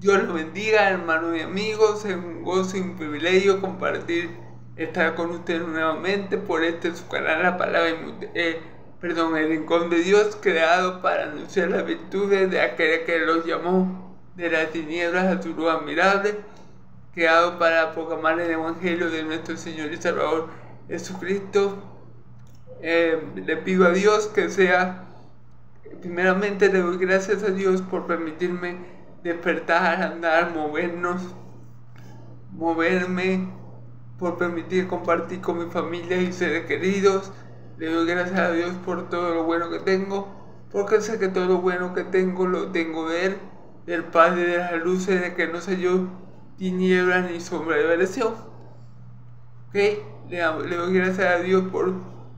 Dios los bendiga, hermanos y amigos. Es un gozo y un privilegio compartir, estar con ustedes nuevamente por su canal, la palabra, el rincón de Dios, creado para anunciar las virtudes de aquel que los llamó de las tinieblas a su luz admirable, creado para proclamar el evangelio de nuestro Señor y Salvador Jesucristo. Le pido a Dios que primeramente le doy gracias a Dios por permitirme despertar, andar, moverme, por permitir compartir con mi familia y seres queridos. Le doy gracias a Dios por todo lo bueno que tengo, porque sé que todo lo bueno que tengo lo tengo de Él, del Padre de las luces, de que no sé yo tinieblas ni sombra de variación. Le doy gracias a Dios por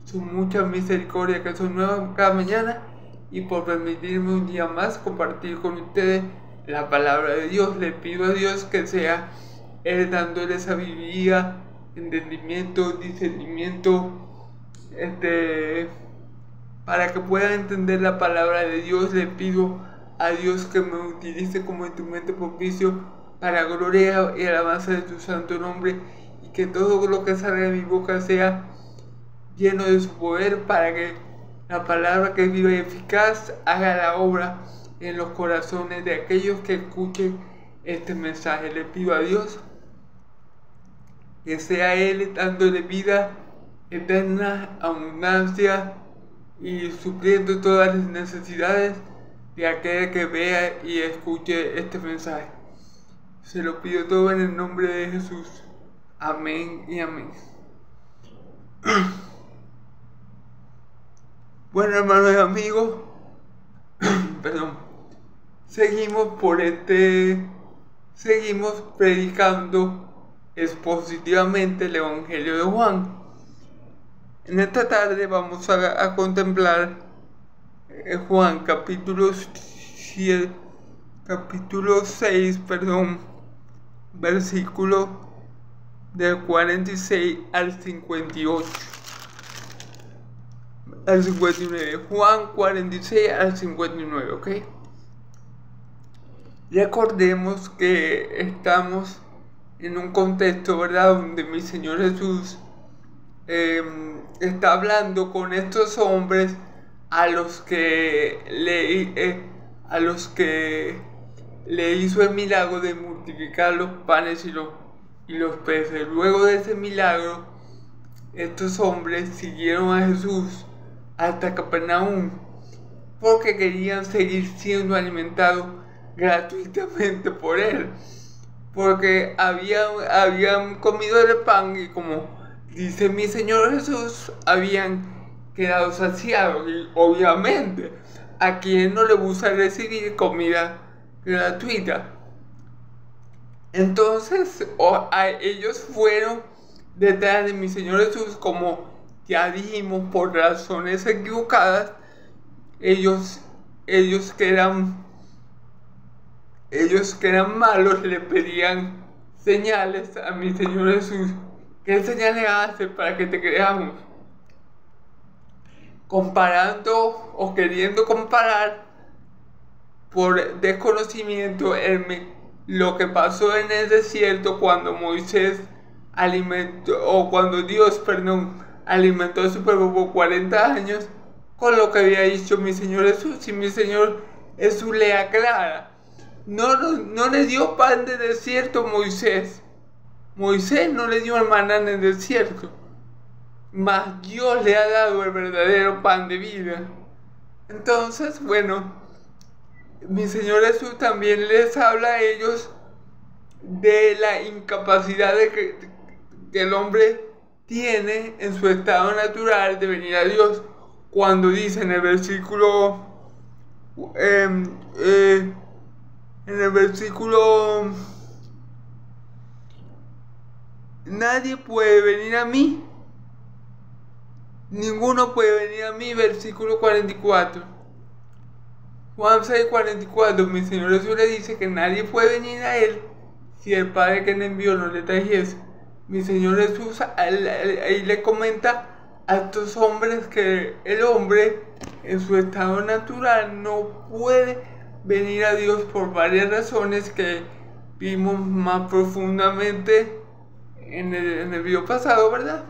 sus muchas misericordias que son nuevas cada mañana y por permitirme un día más compartir con ustedes la palabra de Dios. Le pido a Dios que sea Él dándole sabiduría, entendimiento, discernimiento, para que puedan entender la palabra de Dios. Le pido a Dios que me utilice como instrumento propicio para gloria y alabanza de su santo nombre, y que todo lo que salga de mi boca sea lleno de su poder, para que la palabra que es viva y eficaz haga la obra en los corazones de aquellos que escuchen este mensaje. Le pido a Dios que sea Él dándole vida eterna, abundancia y supliendo todas las necesidades de aquel que vea y escuche este mensaje. Se lo pido todo en el nombre de Jesús. Amén y amén. Bueno, hermanos y amigos, perdón, seguimos predicando expositivamente el Evangelio de Juan. En esta tarde vamos a contemplar Juan capítulo 6, versículo del 46 al 58. Al 59, Juan 46 al 59, ¿ok? Recordemos que estamos en un contexto, ¿verdad?, donde mi Señor Jesús está hablando con estos hombres a los que le hizo el milagro de multiplicar los panes y los peces. Luego de ese milagro, estos hombres siguieron a Jesús hasta Capernaum, porque querían seguir siendo alimentados gratuitamente por Él, porque habían comido el pan y, como dice mi Señor Jesús, habían quedado saciados. Y obviamente a quien no le gusta recibir comida gratuita. Entonces ellos fueron detrás de mi Señor Jesús, como ya dijimos, por razones equivocadas. Ellos que eran malos le pedían señales a mi Señor Jesús. ¿Qué señales hace para que te creamos? Comparando o queriendo comparar por desconocimiento lo que pasó en el desierto cuando Dios alimentó a su pueblo por 40 años, con lo que había dicho mi Señor Jesús. Y mi Señor Jesús le aclara: no le dio pan de desierto Moisés. Moisés no le dio el maná en el desierto, mas Dios le ha dado el verdadero pan de vida. Entonces, bueno, mi Señor Jesús también les habla a ellos de la incapacidad que el hombre tiene en su estado natural de venir a Dios, cuando dice en el versículo nadie puede venir a mí, ninguno puede venir a mí, versículo 44. Juan 6:44, mi Señor Jesús le dice que nadie puede venir a Él si el Padre que le envió no le trajese. Mi Señor Jesús ahí le comenta a estos hombres que el hombre en su estado natural no puede venir a Dios por varias razones que vimos más profundamente en el video pasado, ¿verdad?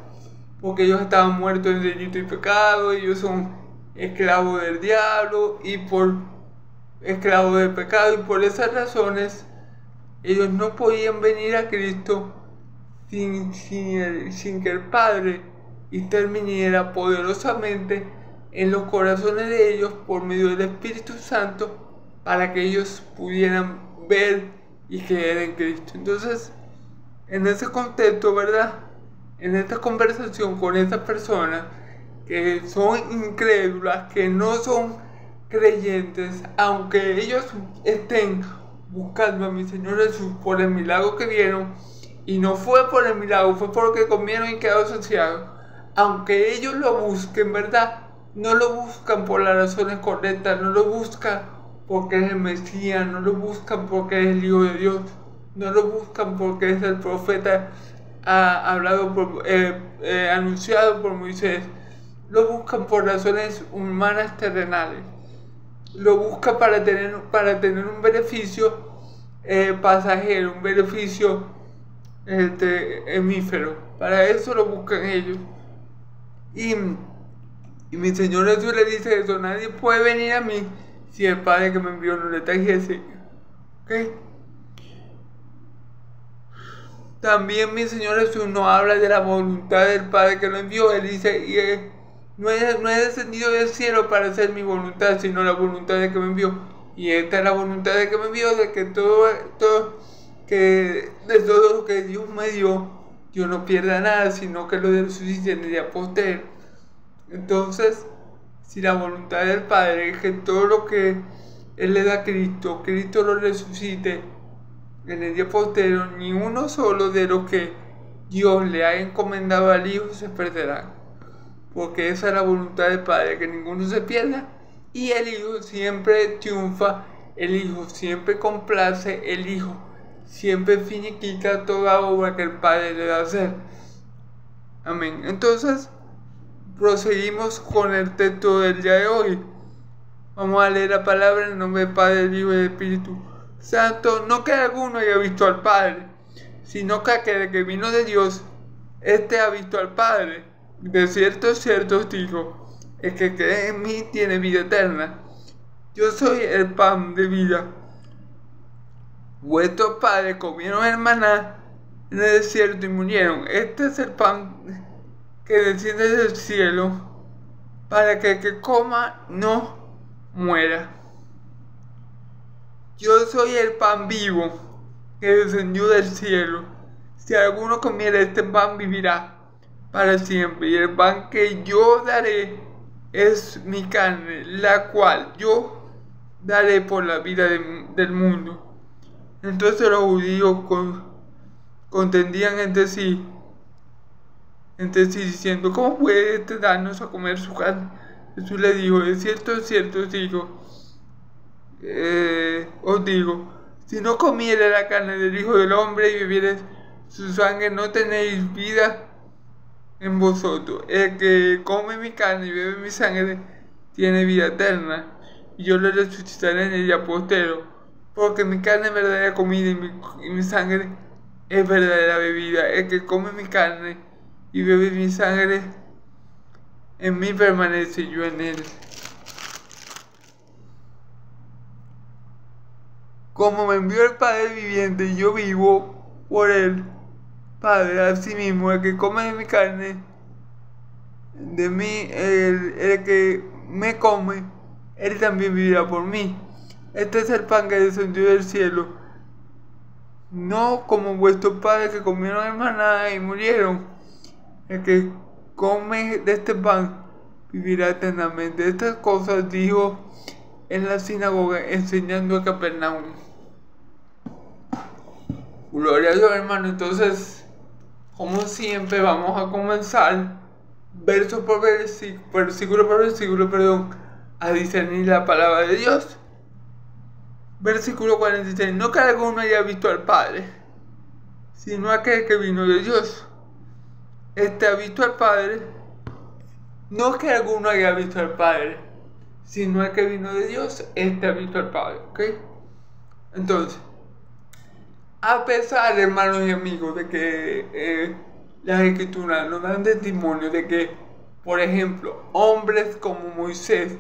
Porque ellos estaban muertos en delito y pecado, ellos son esclavos del diablo y por esclavos del pecado, y por esas razones ellos no podían venir a Cristo sin que el Padre interviniera poderosamente en los corazones de ellos por medio del Espíritu Santo para que ellos pudieran ver y creer en Cristo. Entonces, en ese contexto, ¿verdad? En esta conversación con esas personas que son incrédulas, que no son creyentes, aunque ellos estén buscando a mi Señor Jesús por el milagro que vieron, y no fue por el milagro, fue porque comieron y quedaron saciados, aunque ellos lo busquen, ¿verdad? No lo buscan por las razones correctas, no lo buscan porque es el Mesías, no lo buscan porque es el Hijo de Dios, no lo buscan porque es el profeta anunciado por Moisés, lo buscan por razones humanas terrenales, lo buscan para tener un beneficio pasajero, un beneficio hemífero. Para eso lo buscan ellos. Y mi Señor Jesús le dice eso: nadie puede venir a mí si el Padre que me envió no le trajese. ¿Ok? También mi Señor Jesús nos habla de la voluntad del Padre que lo envió. Él dice: no he descendido del cielo para hacer mi voluntad, sino la voluntad de que me envió. Y esta es la voluntad de que me envió, de que de todo lo que Dios me dio, yo no pierda nada, sino que lo resucite en el día postero. Entonces, si la voluntad del Padre es que todo lo que Él le da a Cristo, Cristo lo resucite en el día postero, ni uno solo de los que Dios le ha encomendado al Hijo se perderá. Porque esa es la voluntad del Padre, que ninguno se pierda. Y el Hijo siempre triunfa, el Hijo siempre complace, el Hijo siempre finiquita toda obra que el Padre le da a hacer. Amén. Entonces, proseguimos con el texto del día de hoy. Vamos a leer la palabra en el nombre del Padre, del Hijo y del Espíritu Santo. No que alguno haya visto al Padre, sino que aquel que vino de Dios, este ha visto al Padre. De cierto os digo, el que cree en mí tiene vida eterna. Yo soy el pan de vida. Vuestros padres comieron el maná en el desierto y murieron. Este es el pan que desciende del cielo, para que el que coma no muera. Yo soy el pan vivo que descendió del cielo. Si alguno comiera este pan, vivirá para siempre. Y el pan que yo daré es mi carne, la cual yo daré por la vida del mundo. Entonces los judíos contendían entre sí diciendo: ¿cómo puede este darnos a comer su carne? Jesús le dijo: de cierto os digo, si no comiere la carne del Hijo del Hombre y bebiereis su sangre, no tenéis vida en vosotros. El que come mi carne y bebe mi sangre tiene vida eterna, y yo le resucitaré en el día postero, porque mi carne es verdadera comida y mi sangre es verdadera bebida. El que come mi carne y bebe mi sangre, en mí permanece y yo en él. Como me envió el Padre viviente y yo vivo por él, Padre, asimismo, el que come de mi carne, de mí, el que me come, él también vivirá por mí. Este es el pan que descendió del cielo, no como vuestros padres que comieron el maná y murieron. El que come de este pan vivirá eternamente. Estas cosas dijo en la sinagoga, enseñando a Capernaum. Gloria a Dios, hermano. Entonces, como siempre, vamos a comenzar verso por versículo por versículo, a discernir la palabra de Dios. Versículo 46. No que alguno haya visto al Padre, sino aquel que vino de Dios. Este ha visto al Padre. No que alguno haya visto al Padre, sino el que vino de Dios, este ha visto al Padre, ¿ok? Entonces, a pesar, hermanos y amigos, de que las Escrituras nos dan testimonio de que, por ejemplo, hombres como Moisés,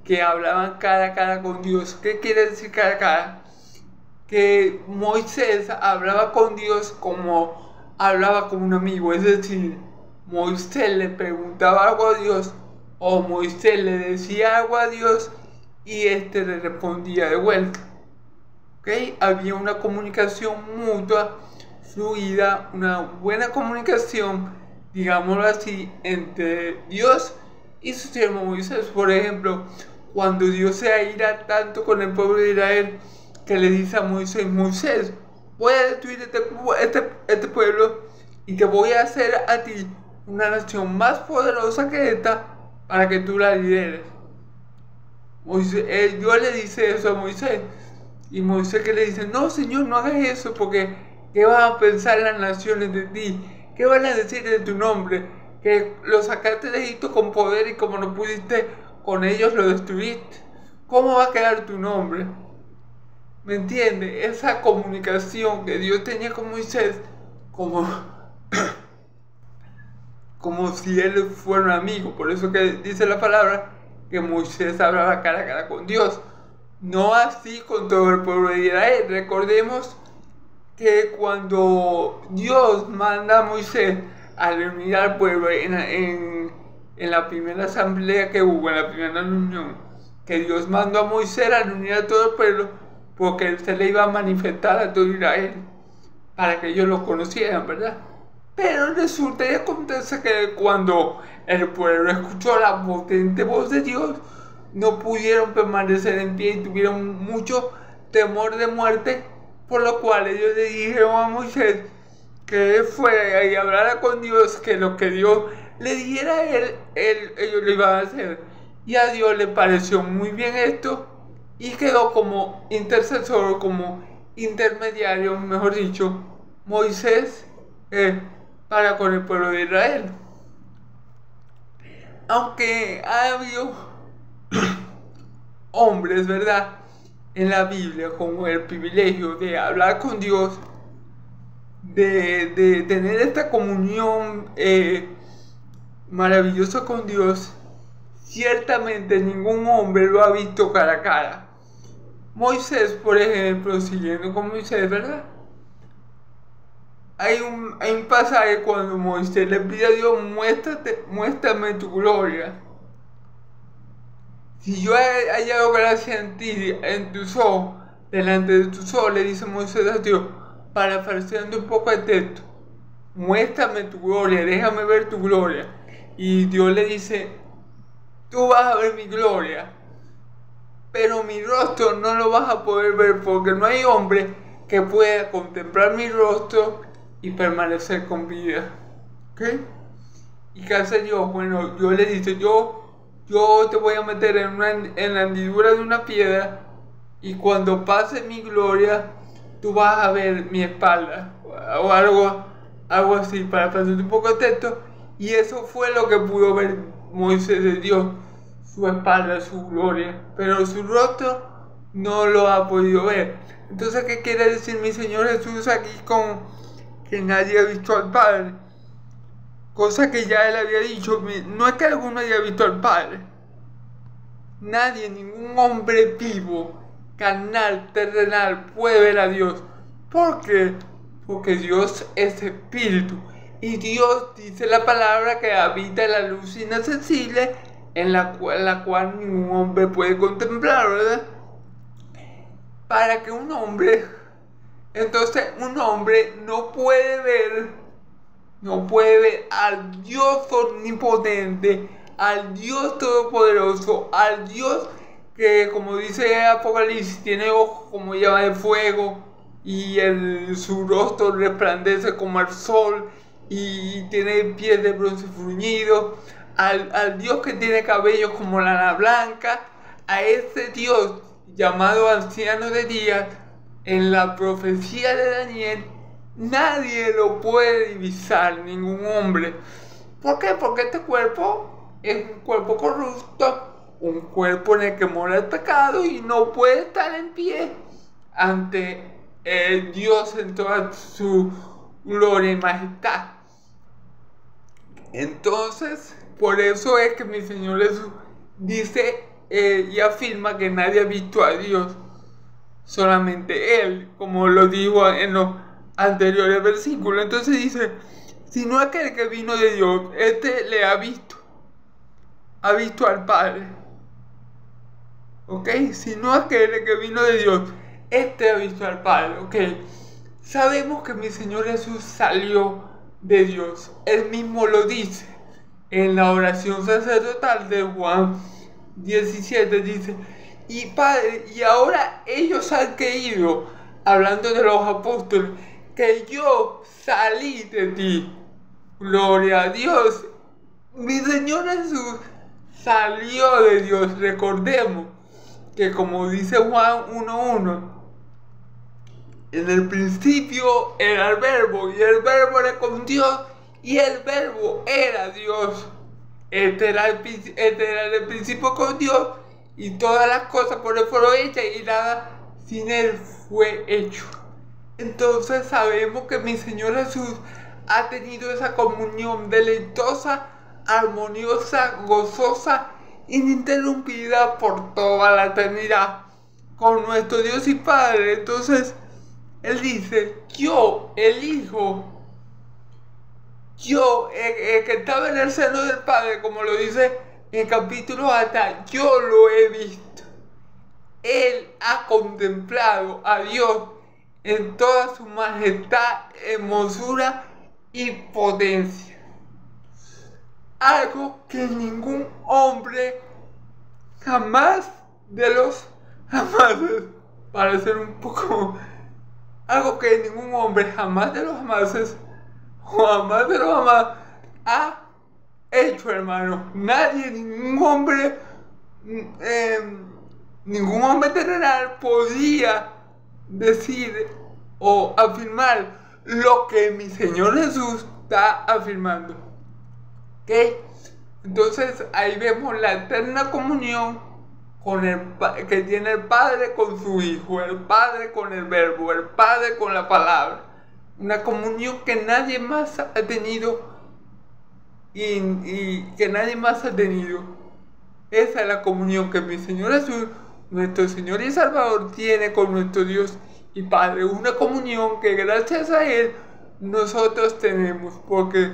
que hablaban cara a cara con Dios. ¿Qué quiere decir cara a cara? Que Moisés hablaba con Dios como hablaba con un amigo, es decir, Moisés le preguntaba algo a Dios o Moisés le decía algo a Dios y éste le respondía de vuelta. ¿Okay? Había una comunicación mutua, fluida, una buena comunicación, digámoslo así, entre Dios y su siervo Moisés. Por ejemplo, cuando Dios se aira tanto con el pueblo de Israel, que le dice a Moisés: Moisés, voy a destruir este pueblo y te voy a hacer a ti una nación más poderosa que esta para que tú la lideres. Dios le dice eso a Moisés. Y Moisés que le dice: no, Señor, no hagas eso, porque ¿qué van a pensar las naciones de ti? ¿Qué van a decir de tu nombre? Que lo sacaste de Egipto con poder y como no pudiste con ellos lo destruiste. ¿Cómo va a quedar tu nombre? ¿Me entiendes? Esa comunicación que Dios tenía con Moisés, como si él fuera un amigo. Por eso que dice la palabra que Moisés hablaba cara a cara con Dios. No así con todo el pueblo de Israel. Recordemos que cuando Dios manda a Moisés a reunir al pueblo en la primera asamblea que hubo, en la primera reunión, que Dios mandó a Moisés a reunir a todo el pueblo porque él se le iba a manifestar a todo Israel para que ellos lo conocieran, ¿verdad? Pero resulta y acontece que cuando el pueblo escuchó la potente voz de Dios, no pudieron permanecer en pie y tuvieron mucho temor de muerte, por lo cual ellos le dijeron a Moisés que él fuera y hablara con Dios, que lo que Dios le dijera a ellos lo iban a hacer. Y a Dios le pareció muy bien esto y quedó como intercesor, como intermediario, mejor dicho, Moisés para con el pueblo de Israel. Aunque ha habido hombres, ¿verdad?, en la Biblia con el privilegio de hablar con Dios, de tener esta comunión maravillosa con Dios, ciertamente ningún hombre lo ha visto cara a cara. Moisés, por ejemplo, siguiendo con Moisés, ¿verdad? Hay un pasaje cuando Moisés le pide a Dios: muéstrame tu gloria. Si yo he hallado gracia en ti, en tus ojos, delante de tus ojos, le dice Moisés a Dios, parafraseando un poco el texto: muéstrame tu gloria, déjame ver tu gloria. Y Dios le dice: tú vas a ver mi gloria, pero mi rostro no lo vas a poder ver, porque no hay hombre que pueda contemplar mi rostro y permanecer con vida. ¿Ok? ¿Y qué hace Dios? Bueno, Dios le dice: yo te voy a meter en la hendidura de una piedra, y cuando pase mi gloria, tú vas a ver mi espalda, o algo así, para pasar un poco de texto. Y eso fue lo que pudo ver Moisés de Dios, su espalda, su gloria, pero su rostro no lo ha podido ver. Entonces, ¿qué quiere decir mi Señor Jesús aquí con que nadie ha visto al Padre? Cosa que ya él había dicho: no es que alguno haya visto al Padre. Nadie, ningún hombre vivo, carnal, terrenal, puede ver a Dios. ¿Por qué? Porque Dios es espíritu. Y Dios, dice la palabra, que habita en la luz inaccesible, en la cual ningún hombre puede contemplar, ¿verdad? Para que un hombre no puede ver al Dios omnipotente, al Dios todopoderoso, al Dios que, como dice Apocalipsis, tiene ojos como llama de fuego y su rostro resplandece como el sol y tiene pies de bronce bruñido, al Dios que tiene cabellos como lana blanca, a ese Dios llamado Anciano de Días. En la profecía de Daniel, nadie lo puede divisar, ningún hombre. ¿Por qué? Porque este cuerpo es un cuerpo corrupto, un cuerpo en el que mora el pecado y no puede estar en pie ante Dios en toda su gloria y majestad. Entonces, por eso es que mi Señor Jesús dice y afirma que nadie ha visto a Dios, solamente Él, como lo dijo en los anteriores versículos. Entonces dice, sino aquel que vino de Dios, le ha visto al Padre. ¿Ok? Sino aquel que vino de Dios, ha visto al Padre. ¿Ok? Sabemos que mi Señor Jesús salió de Dios. Él mismo lo dice en la oración sacerdotal de Juan 17. Dice, y Padre, y ahora ellos han creído, hablando de los apóstoles, que yo salí de ti. Gloria a Dios. Mi Señor Jesús salió de Dios. Recordemos que, como dice Juan 1:1, en el principio era el Verbo, y el Verbo era con Dios, y el Verbo era Dios. Este era el principio con Dios, y todas las cosas por Él fueron hechas, y nada sin Él fue hecho. Entonces sabemos que mi Señor Jesús ha tenido esa comunión deleitosa, armoniosa, gozosa, ininterrumpida por toda la eternidad con nuestro Dios y Padre. Entonces Él dice, yo, el Hijo, yo, el que estaba en el seno del Padre, como lo dice en el capítulo hasta, yo lo he visto. Él ha contemplado a Dios en toda su majestad, hermosura y potencia. Algo que ningún hombre jamás de los jamases, para ser un poco, algo que ningún hombre jamás de los jamases, jamás de los jamás ha hecho, hermano. Nadie, ningún hombre terrenal podía decir o afirmar lo que mi Señor Jesús está afirmando. ¿Ok? Entonces ahí vemos la eterna comunión que tiene el Padre con su Hijo, el Padre con el Verbo, el Padre con la palabra. Una comunión que nadie más ha tenido y que nadie más ha tenido. Esa es la comunión que mi Señor Jesús, nuestro Señor y Salvador, tiene con nuestro Dios y Padre. Una comunión que gracias a Él nosotros tenemos, porque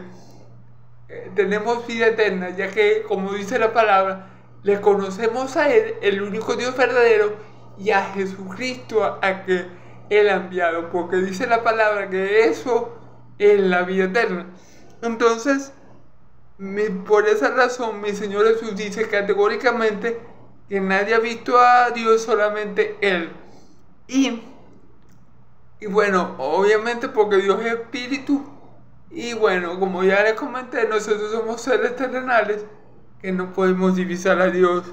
tenemos vida eterna, ya que, como dice la palabra, le conocemos a Él, el único Dios verdadero, y a Jesucristo a que Él ha enviado, porque dice la palabra que eso es la vida eterna. Entonces, por esa razón, mi Señor Jesús dice categóricamente que nadie ha visto a Dios, solamente Él. Y bueno, obviamente porque Dios es espíritu. Y bueno, como ya les comenté, nosotros somos seres terrenales que no podemos divisar a Dios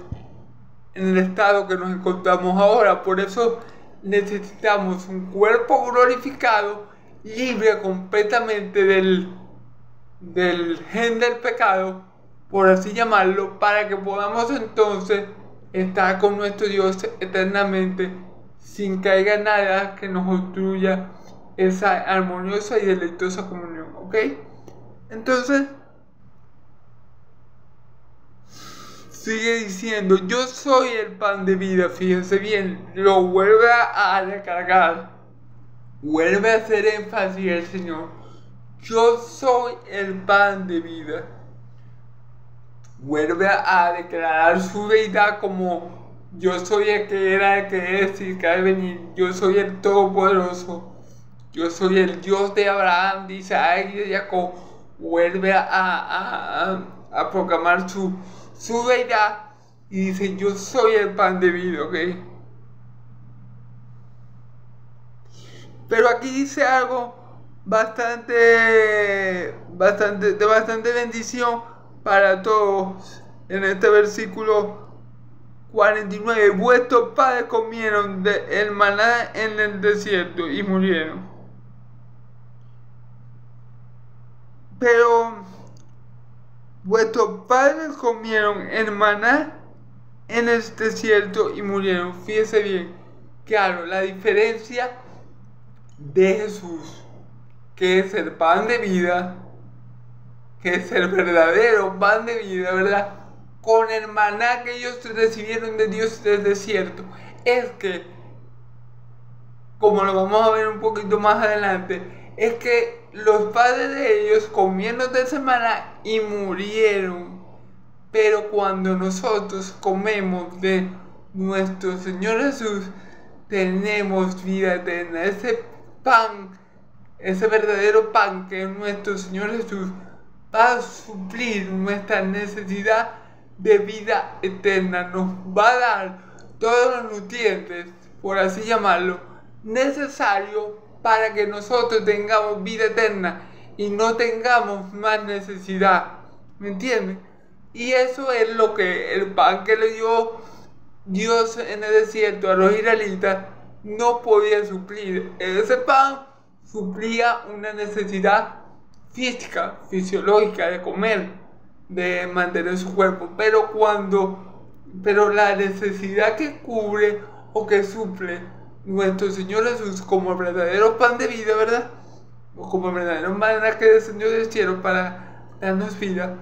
en el estado que nos encontramos ahora. Por eso necesitamos un cuerpo glorificado, libre completamente del gen del pecado, por así llamarlo, para que podamos entonces estar con nuestro Dios eternamente, sin que haya nada que nos obstruya esa armoniosa y deleitosa comunión. ¿Ok? Entonces sigue diciendo, yo soy el pan de vida. Fíjense bien, lo vuelve a recargar, vuelve a hacer énfasis el Señor. Yo soy el pan de vida. Vuelve a declarar su deidad como yo soy el que era, el que es y el que ha de venir. Yo soy el Todopoderoso. Yo soy el Dios de Abraham, de Isaac y de Jacob. Vuelve a proclamar su deidad y dice, yo soy el pan de vida. ¿Ok? Pero aquí dice algo bastante bendición para todos en este versículo 49. Vuestros padres comieron el maná en el desierto y murieron. Pero vuestros padres comieron el maná en el desierto y murieron. Fíjese bien, claro, la diferencia de Jesús, que es el pan de vida, que es el verdadero pan de vida, ¿verdad? Con el maná que ellos recibieron de Dios del desierto, es que, como lo vamos a ver un poquito más adelante, es que los padres de ellos comieron de ese maná y murieron. Pero cuando nosotros comemos de nuestro Señor Jesús, tenemos vida eterna. Ese pan, ese verdadero pan que es nuestro Señor Jesús, va a suplir nuestra necesidad de vida eterna. Nos va a dar todos los nutrientes, por así llamarlo, necesarios para que nosotros tengamos vida eterna y no tengamos más necesidad. ¿Me entienden? Y eso es lo que el pan que le dio Dios en el desierto a los israelitas no podía suplir. Ese pan suplía una necesidad física, fisiológica de comer, de mantener su cuerpo, pero la necesidad que cubre o que suple nuestro Señor Jesús como el verdadero pan de vida, ¿verdad? O como el verdadero maná que descendió del cielo para darnos vida,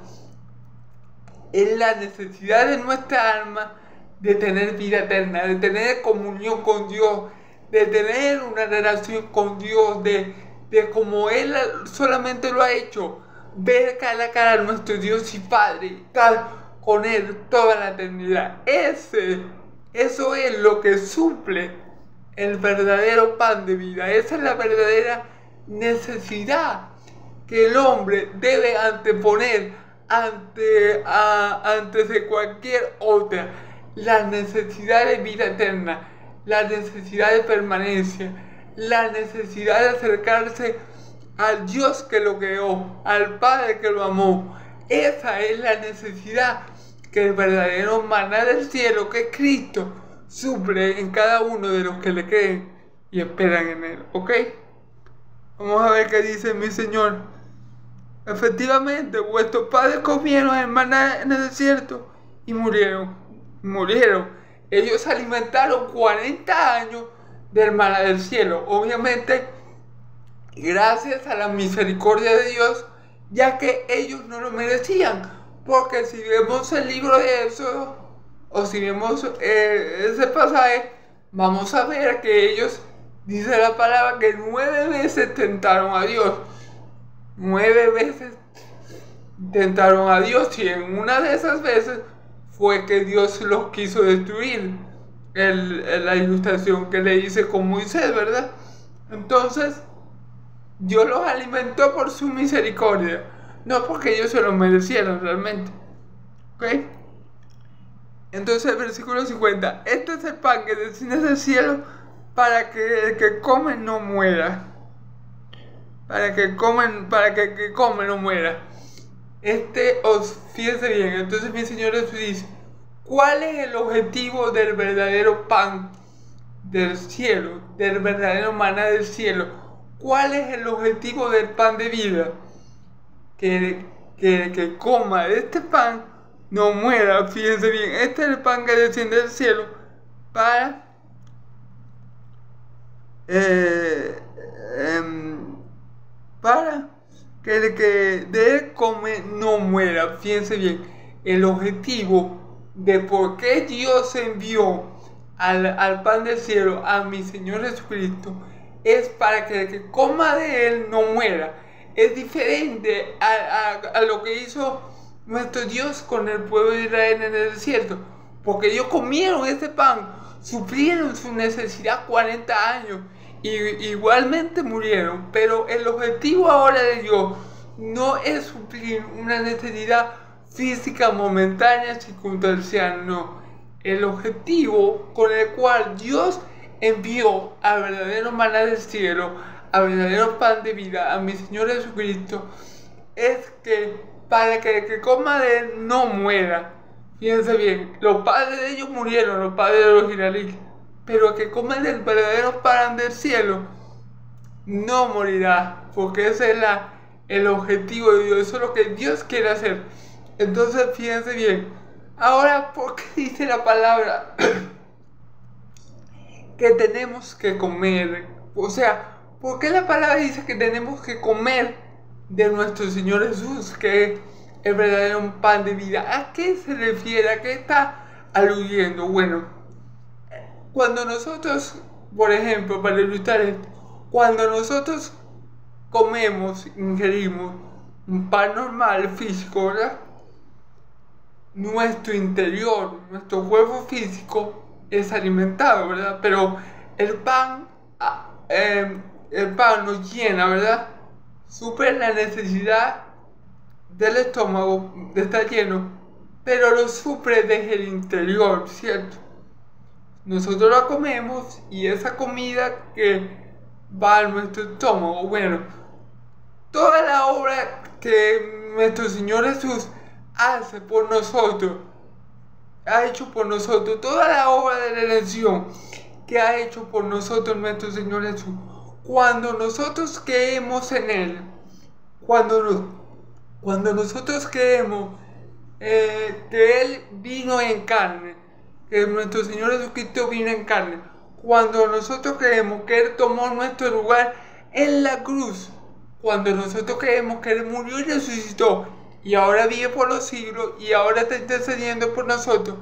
es la necesidad de nuestra alma de tener vida eterna, de tener comunión con Dios, de tener una relación con Dios, de como Él solamente lo ha hecho, ver cara a cara a nuestro Dios y Padre, y estar con Él toda la eternidad. Eso es lo que suple el verdadero pan de vida. Esa es la verdadera necesidad que el hombre debe anteponer antes de cualquier otra. La necesidad de vida eterna, la necesidad de permanencia, la necesidad de acercarse al Dios que lo creó, al Padre que lo amó. Esa es la necesidad que el verdadero maná del cielo, que es Cristo, suple en cada uno de los que le creen y esperan en Él. ¿Ok? Vamos a ver qué dice mi Señor. Efectivamente, vuestros padres comieron el maná en el desierto y murieron. Ellos se alimentaron 40 años del maná del cielo. Obviamente, gracias a la misericordia de Dios, ya que ellos no lo merecían. Porque si vemos el libro de Éxodo, o si vemos ese pasaje, vamos a ver que ellos, dice la palabra, que 9 veces tentaron a Dios. 9 veces tentaron a Dios, y en una de esas veces fue que Dios los quiso destruir. La ilustración que le hice con Moisés, ¿verdad? Entonces, Dios los alimentó por su misericordia, no porque ellos se lo merecieran realmente. ¿Ok? Entonces el versículo 50: este es el pan que desciende del cielo para que el que come no muera. Para que el que come no muera. Fíjense bien, entonces mi Señor Jesús dice: ¿cuál es el objetivo del verdadero pan del cielo, del verdadero maná del cielo? ¿Cuál es el objetivo del pan de vida? Que coma de este pan no muera. Fíjense bien, este es el pan que desciende del cielo para que el que de él come no muera. Fíjense bien, el objetivo de por qué Dios envió al pan del cielo, a mi Señor Jesucristo, es para que el que coma de él no muera. Es diferente a lo que hizo nuestro Dios con el pueblo de Israel en el desierto, porque ellos comieron ese pan, suplieron su necesidad 40 años y igualmente murieron. Pero el objetivo ahora de Dios no es suplir una necesidad física momentánea, circunstancial, no. El objetivo con el cual Dios envió al verdadero maná del cielo, al verdadero pan de vida, a mi Señor Jesucristo, es que para que el que coma de él no muera. Fíjense bien, los padres de ellos murieron, los padres de los israelitas, pero el que come del verdadero pan del cielo no morirá, porque ese es el objetivo de Dios, eso es lo que Dios quiere hacer. Entonces fíjense bien, Ahora, ¿por qué dice la palabra que tenemos que comer? O sea, ¿por qué la palabra dice que tenemos que comer de nuestro Señor Jesús, que es el verdadero pan de vida? ¿A qué se refiere? ¿A qué está aludiendo? Bueno, cuando nosotros, por ejemplo, para ilustrar esto, cuando nosotros comemos, ingerimos un pan normal, físico, ¿verdad? Nuestro interior, nuestro cuerpo físico es alimentado, ¿verdad? Pero el pan, el pan nos llena, ¿verdad? Suple la necesidad del estómago de estar lleno, pero lo suple desde el interior, ¿cierto? Nosotros la comemos y esa comida que va a nuestro estómago, bueno, toda la obra que nuestro Señor Jesús hace por nosotros, ha hecho por nosotros, toda la obra de redención que ha hecho por nosotros nuestro Señor Jesús, cuando nosotros creemos en Él, cuando nosotros creemos que Él vino en carne, que nuestro Señor Jesucristo vino en carne, cuando nosotros creemos que Él tomó nuestro lugar en la cruz, cuando nosotros creemos que Él murió y resucitó, y ahora vive por los siglos, y ahora está intercediendo por nosotros,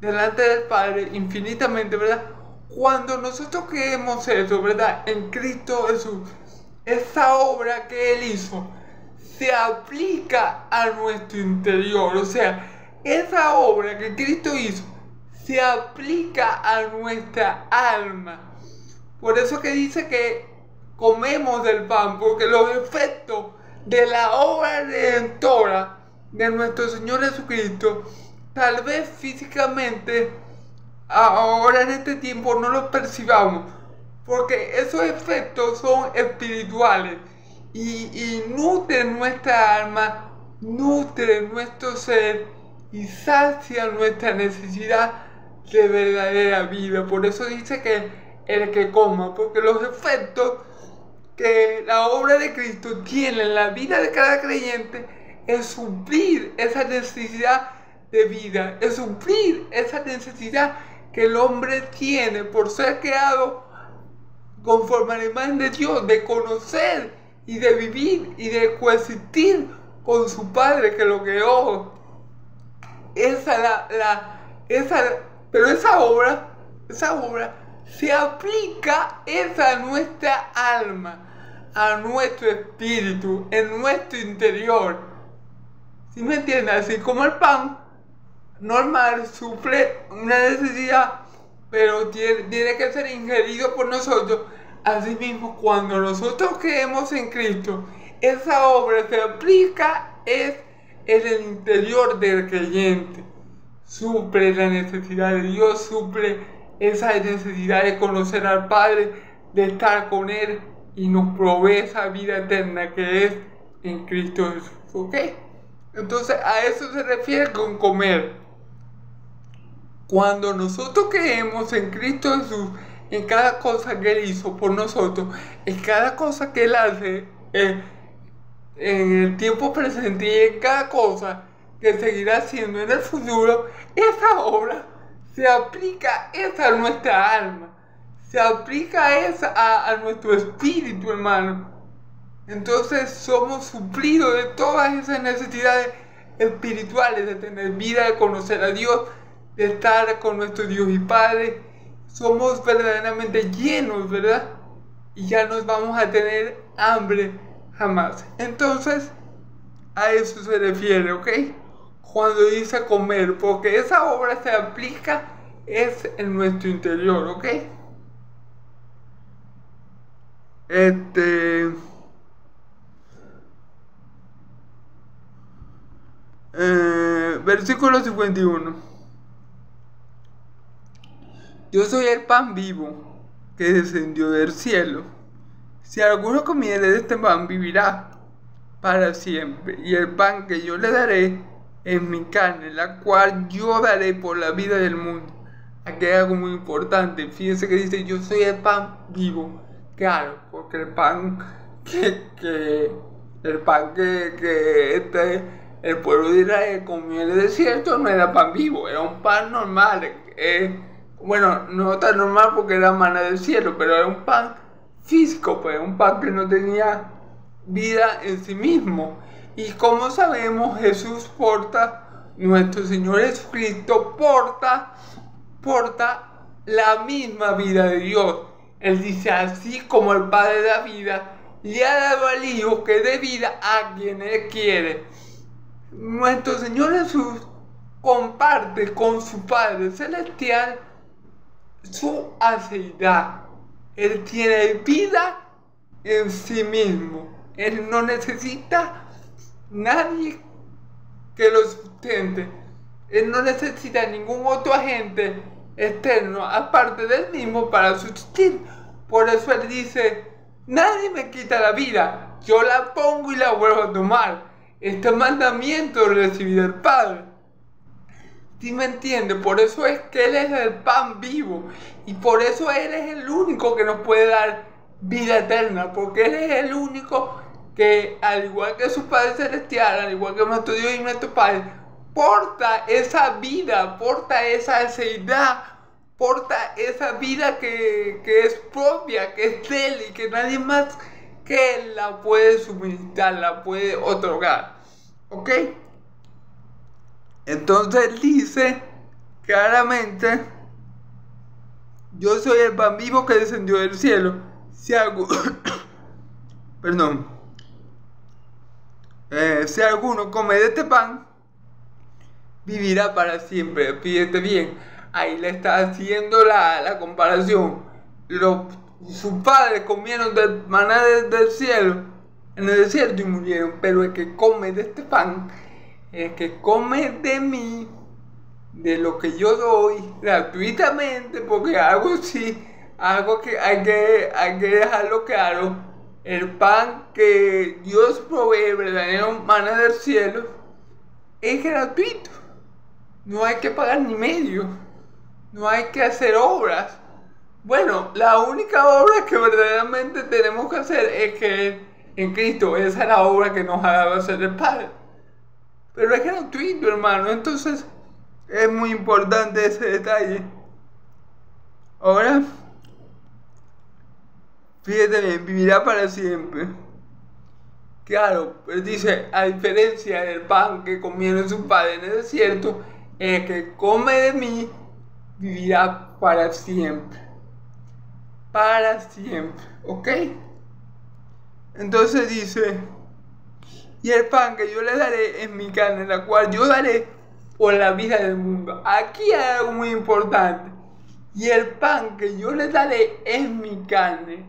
delante del Padre, infinitamente, ¿verdad? Cuando nosotros creemos eso, ¿verdad? En Cristo Jesús, esa obra que Él hizo, se aplica a nuestro interior, o sea, esa obra que Cristo hizo, se aplica a nuestra alma. Por eso que dice que comemos del pan, porque los efectos de la obra redentora de nuestro Señor Jesucristo, tal vez físicamente, ahora en este tiempo no los percibamos, porque esos efectos son espirituales y nutren nuestra alma, nutren nuestro ser y sacian nuestra necesidad de verdadera vida. Por eso dice que el que coma, porque los efectos que la obra de Cristo tiene en la vida de cada creyente es suplir esa necesidad de vida, es suplir esa necesidad que el hombre tiene por ser creado conforme a la imagen de Dios, de conocer y de vivir y de coexistir con su Padre que lo creó. Pero esa obra se aplica a nuestra alma, a nuestro espíritu, en nuestro interior. ¿Sí me entiendes? Así como el pan normal suple una necesidad, pero tiene que ser ingerido por nosotros. Asimismo, cuando nosotros creemos en Cristo, esa obra se aplica en el interior del creyente. Suple la necesidad de Dios, suple esa necesidad de conocer al Padre, de estar con Él, y nos provee esa vida eterna que es en Cristo Jesús. ¿Ok? Entonces a eso se refiere con comer. Cuando nosotros creemos en Cristo Jesús, en cada cosa que Él hizo por nosotros, en cada cosa que Él hace en el tiempo presente y en cada cosa que seguirá haciendo en el futuro, esa obra se aplica a nuestra alma, se aplica a nuestro espíritu, hermano. Entonces somos suplidos de todas esas necesidades espirituales, de tener vida, de conocer a Dios, de estar con nuestro Dios y Padre. Somos verdaderamente llenos, ¿verdad? Y ya no vamos a tener hambre jamás. Entonces, a eso se refiere, ¿ok? Cuando dice comer, porque esa obra se aplica es en nuestro interior, ¿ok? Versículo 51. Yo soy el pan vivo que descendió del cielo. Si alguno comiere de este pan, vivirá para siempre. Y el pan que yo le daré es mi carne, la cual yo daré por la vida del mundo. Aquí hay algo muy importante. Fíjense que dice, yo soy el pan vivo. Claro, porque el pan el pueblo de Israel comió en el desierto no era pan vivo, era un pan normal. Bueno, no tan normal porque era maná del cielo, pero era un pan físico, pues un pan que no tenía vida en sí mismo. Y como sabemos, nuestro Señor Jesucristo porta la misma vida de Dios. Él dice, así como el Padre da vida, le ha dado al Hijo que dé vida a quien Él quiere. Nuestro Señor Jesús comparte con su Padre Celestial su aceidad. Él tiene vida en sí mismo. Él no necesita nadie que lo sustente. Él no necesita ningún otro agente externo aparte del mismo para subsistir. Por eso Él dice, nadie me quita la vida, yo la pongo y la vuelvo a tomar. Este mandamiento recibí del Padre. ¿Sí me entiende? Por eso es que Él es el pan vivo. Y por eso Él es el único que nos puede dar vida eterna. Porque Él es el único que, al igual que su Padre Celestial, al igual que nuestro Dios y nuestro Padre, porta esa vida, porta esa aceidad, porta esa vida que es propia, que es de Él y que nadie más que Él la puede suministrar, la puede otorgar. ¿Ok? Entonces dice claramente, yo soy el pan vivo que descendió del cielo. Si si alguno come de este pan, vivirá para siempre. Fíjate bien, ahí le está haciendo la comparación. Sus padres comieron del maná del cielo en el desierto y murieron, pero el que come de este pan, el que come de mí, de lo que yo doy gratuitamente, porque algo que hay que dejarlo claro, el pan que Dios provee, el verdadero maná del cielo, es gratuito. No hay que pagar ni medio, no hay que hacer obras. Bueno, la única obra que verdaderamente tenemos que hacer es creer en Cristo. Esa es la obra que nos ha dado hacer el Padre. Pero es gratuito, hermano. Entonces es muy importante ese detalle. Ahora, fíjate bien, vivirá para siempre. Claro, él dice, a diferencia del pan que comieron sus padres en el desierto, el que come de mí vivirá para siempre. Para siempre, ¿ok? Entonces dice, y el pan que yo le daré es mi carne, la cual yo daré por la vida del mundo. Aquí hay algo muy importante. Y el pan que yo le daré es mi carne,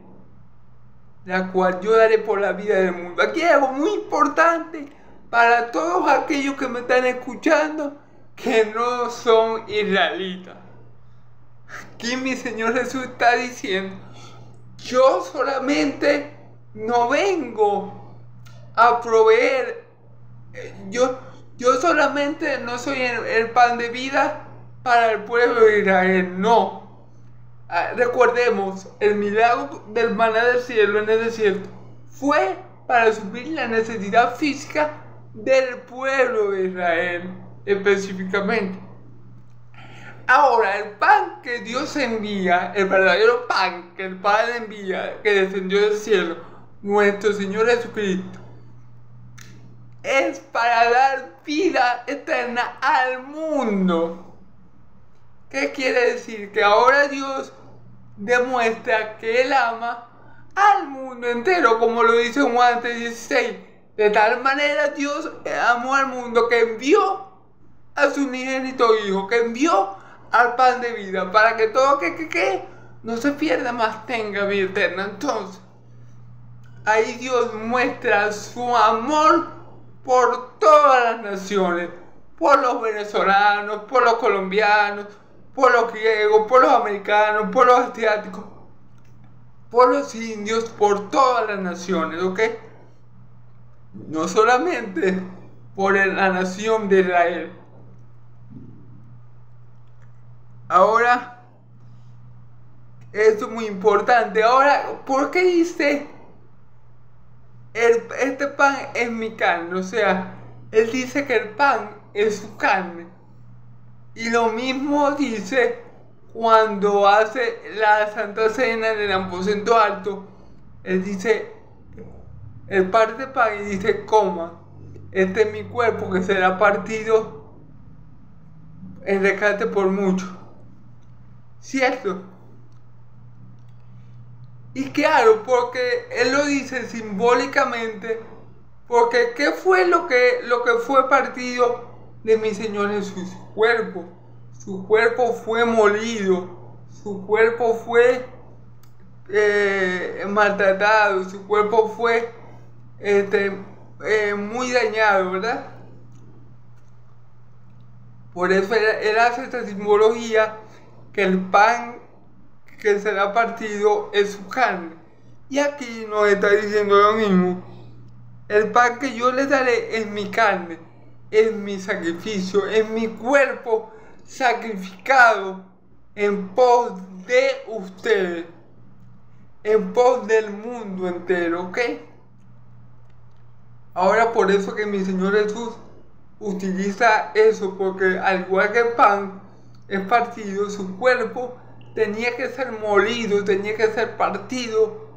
la cual yo daré por la vida del mundo. Aquí hay algo muy importante para todos aquellos que me están escuchando que no son israelitas. Aquí mi Señor Jesús está diciendo, yo solamente no vengo a proveer, yo solamente no soy el pan de vida para el pueblo de Israel, no. Recordemos, el milagro del maná del cielo en el desierto fue para suplir la necesidad física del pueblo de Israel específicamente. Ahora, el pan que Dios envía, el verdadero pan que el Padre envía, que descendió del cielo, nuestro Señor Jesucristo, es para dar vida eterna al mundo. ¿Qué quiere decir? Que ahora Dios demuestra que Él ama al mundo entero, como lo dice Juan 3:16. De tal manera Dios amó al mundo que envió a su unigénito Hijo, que envió al pan de vida, para que todo que no se pierda, más tenga vida eterna. Entonces, ahí Dios muestra su amor por todas las naciones, por los venezolanos, por los colombianos, por los griegos, por los americanos, por los asiáticos, por los indios, por todas las naciones, ¿ok? No solamente por la nación de Israel. Ahora, esto es muy importante. Ahora, ¿por qué dice este pan es mi carne? O sea, Él dice que el pan es su carne. Y lo mismo dice cuando hace la Santa Cena en el aposento alto. Él dice, él parte pan y dice, coma, este es mi cuerpo que será partido en rescate por muchos. ¿Cierto? Y claro, porque él lo dice simbólicamente, porque ¿qué fue lo que fue partido de mi Señor Jesús? Su cuerpo. Su cuerpo fue molido, su cuerpo fue maltratado, su cuerpo fue muy dañado, ¿verdad? Por eso él hace esta simbología que el pan que será partido es su carne. Y aquí nos está diciendo lo mismo. El pan que yo les daré es mi carne, es mi sacrificio, es mi cuerpo sacrificado en pos de ustedes, en pos del mundo entero, ¿ok? Ahora por eso que mi Señor Jesús utiliza eso, porque al igual que el pan es partido, su cuerpo tenía que ser molido, tenía que ser partido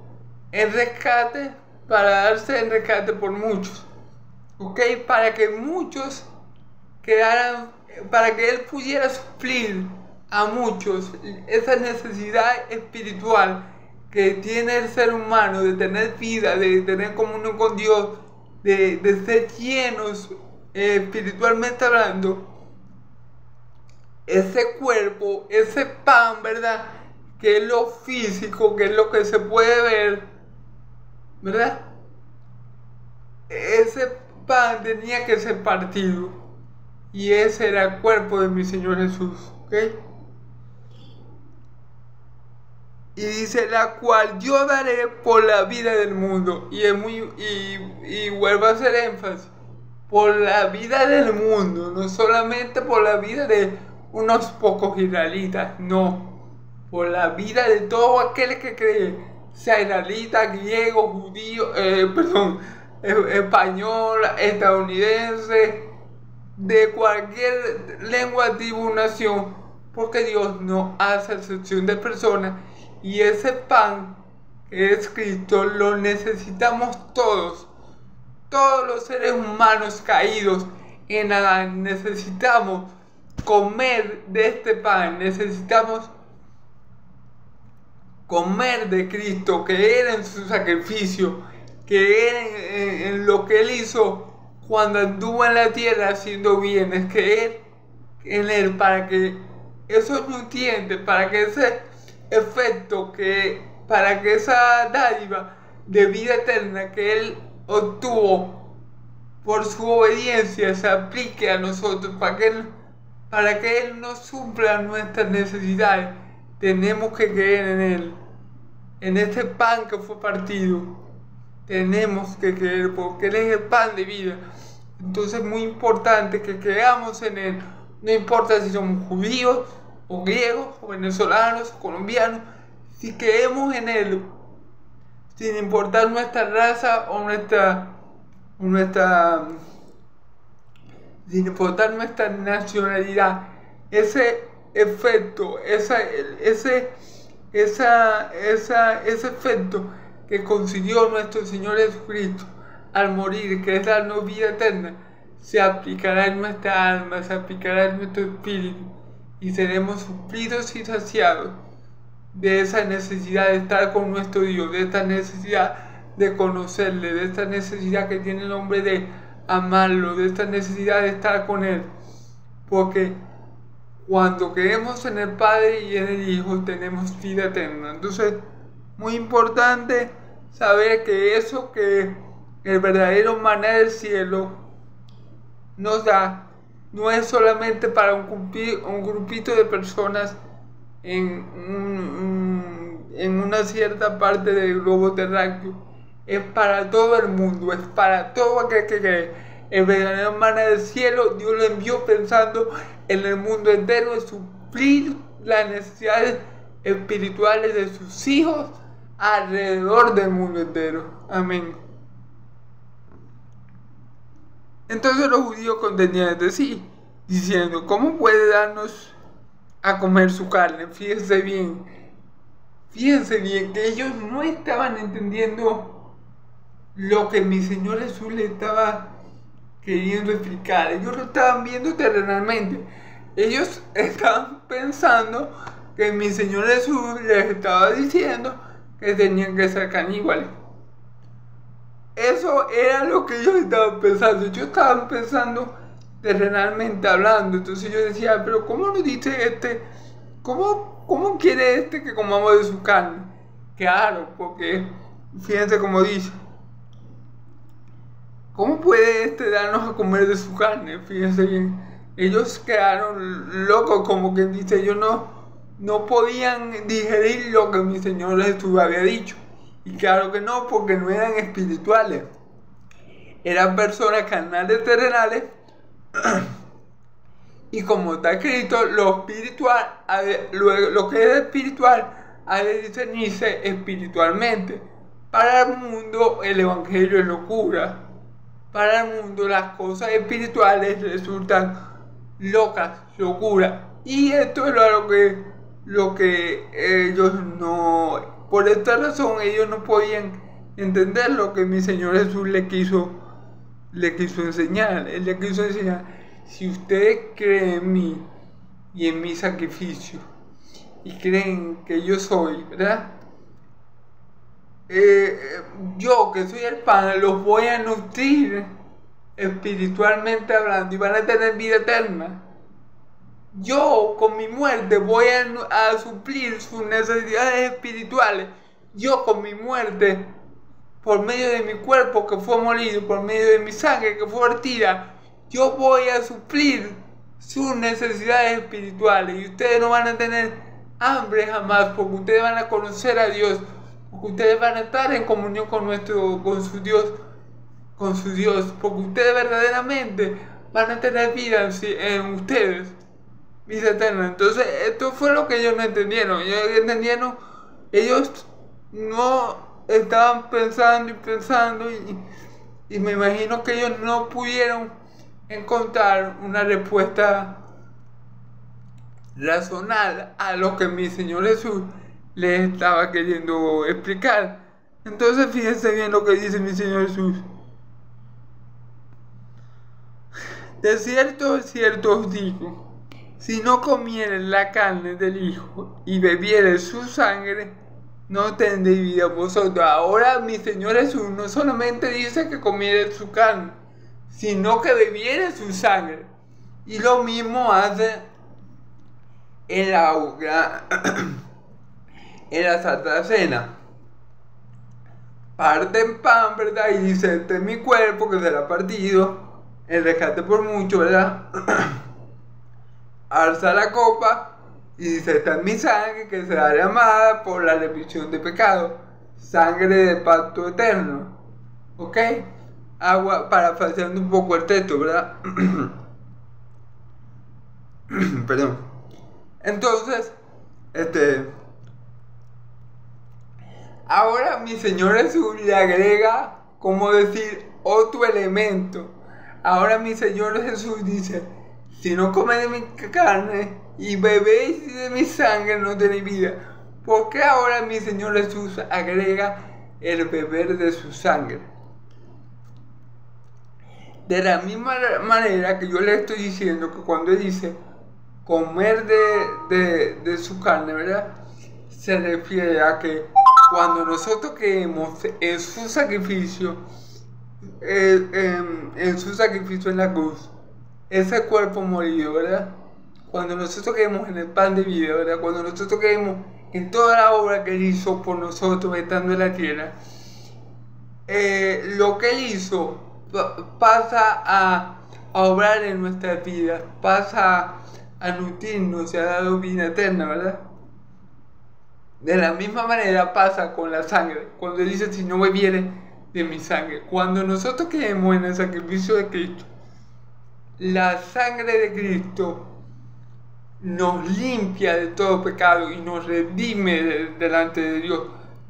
en rescate, para darse en rescate por muchos, ¿ok? Para que muchos quedaran, para que Él pudiera suplir a muchos esa necesidad espiritual que tiene el ser humano de tener vida, de tener comunión con Dios, de ser llenos espiritualmente hablando. Ese cuerpo, ese pan, ¿verdad? Que es lo físico, que es lo que se puede ver, ¿verdad? Ese pan tenía que ser partido. Y ese era el cuerpo de mi Señor Jesús, ¿ok? Y dice, la cual yo daré por la vida del mundo. Y vuelvo a hacer énfasis. Por la vida del mundo, no solamente por la vida de unos pocos israelitas, no. Por la vida de todo aquel que cree, sea israelita, griego, judío, español, estadounidense, de cualquier lengua, tribu, nación, porque Dios no hace excepción de personas, y ese pan que es Cristo lo necesitamos todos los seres humanos caídos en Adán. Necesitamos comer de este pan, necesitamos comer de Cristo, creer en su sacrificio, creer en lo que Él hizo cuando anduvo en la tierra haciendo bienes, creer en Él para que esos nutrientes, para que ese efecto, para que esa dádiva de vida eterna que Él obtuvo por su obediencia se aplique a nosotros, para que Él nos supla nuestras necesidades. Tenemos que creer en Él, en este pan que fue partido. Tenemos que creer porque Él es el pan de vida. Entonces es muy importante que creamos en Él. No importa si somos judíos o griegos o venezolanos o colombianos, si creemos en Él, sin importar nuestra raza o sin importar nuestra nacionalidad, ese efecto, ese efecto que consiguió nuestro Señor Jesucristo al morir, que es darnos vida eterna, se aplicará en nuestra alma, se aplicará en nuestro espíritu, y seremos suplidos y saciados de esa necesidad de estar con nuestro Dios, de esta necesidad de conocerle, de esta necesidad que tiene el hombre de amarlo, de esta necesidad de estar con Él. Porque cuando creemos en el Padre y en el Hijo tenemos vida eterna. Entonces, muy importante saber que eso que el verdadero maná del cielo nos da no es solamente para un grupito de personas en una cierta parte del globo terráqueo, es para todo el mundo, es para todo aquel que cree. El verdadero maná del cielo Dios lo envió pensando en el mundo entero, en suplir las necesidades espirituales de sus hijos alrededor del mundo entero. Amén. Entonces los judíos contendían entre sí, diciendo, ¿cómo puede darnos a comer su carne? Fíjense bien que ellos no estaban entendiendo lo que mi Señor Jesús les estaba queriendo explicar. Ellos lo estaban viendo terrenalmente. Ellos estaban pensando que mi Señor Jesús les estaba diciendo que tenían que ser caníbales. Eso era lo que ellos estaban pensando. Ellos estaban pensando terrenalmente hablando. Entonces yo decía, pero ¿cómo nos dice este? ¿Cómo quiere este que comamos de su carne? Claro, porque fíjense cómo dice. ¿Cómo puede este darnos a comer de su carne? Fíjense bien. Ellos quedaron locos, como quien dice, ellos no podían digerir lo que mi Señor Jesús había dicho. Y claro que no, porque no eran espirituales. Eran personas carnales, terrenales. Y como está escrito, lo espiritual, lo que es espiritual, ha de discernirse espiritualmente. Para el mundo el evangelio es locura. Para el mundo las cosas espirituales resultan locas, locura. Y esto es lo que ellos no... Por esta razón ellos no podían entender lo que mi Señor Jesús le quiso enseñar. Él le quiso enseñar, si ustedes creen en mí y en mi sacrificio y creen que yo soy, ¿verdad? Yo que soy el pan, los voy a nutrir espiritualmente hablando y van a tener vida eterna. Yo con mi muerte voy a suplir sus necesidades espirituales. Yo con mi muerte, por medio de mi cuerpo que fue molido, por medio de mi sangre que fue vertida, yo voy a suplir sus necesidades espirituales. Y ustedes no van a tener hambre jamás, porque ustedes van a conocer a Dios, porque ustedes van a estar en comunión con su Dios, porque ustedes verdaderamente van a tener vida en ustedes, vida eterna. Entonces esto fue lo que ellos no entendieron. Ellos no estaban pensando y me imagino que ellos no pudieron encontrar una respuesta razonable a lo que mi Señor Jesús les estaba queriendo explicar. Entonces fíjense bien lo que dice mi Señor Jesús. De cierto os digo, si no comieren la carne del Hijo y bebieren su sangre, no tendréis vida vosotros. Ahora mi Señor Jesús no solamente dice que comieren su carne, sino que bebieren su sangre. Y lo mismo hace en la Santa Cena. Parten pan, ¿verdad? Y dice, este es mi cuerpo que será partido, el rescate por mucho, ¿verdad? Alza la copa y dice, esta es mi sangre que será derramada por la remisión de pecados, sangre del pacto eterno. ¿Ok? Parafraseando un poco el texto, ¿verdad? Perdón. Entonces, ahora mi Señor Jesús le agrega, como decir, otro elemento. Ahora mi Señor Jesús dice, si no coméis de mi carne y bebéis de mi sangre, no tenéis vida. ¿Por qué ahora mi Señor Jesús agrega el beber de su sangre? De la misma manera que yo le estoy diciendo que cuando él dice comer de su carne, ¿verdad? Se refiere a que cuando nosotros creemos en su sacrificio, en su sacrificio en la cruz, ese cuerpo morido, ¿verdad? Cuando nosotros creemos en el pan de vida, ¿verdad? Cuando nosotros creemos en toda la obra que él hizo por nosotros estando en la tierra, lo que él hizo pasa a obrar en nuestras vidas, pasa a nutrirnos, se ha dado vida eterna, ¿verdad? De la misma manera pasa con la sangre, cuando él dice, si no bebiere de mi sangre. Cuando nosotros creemos en el sacrificio de Cristo, la sangre de Cristo nos limpia de todo pecado y nos redime delante de Dios.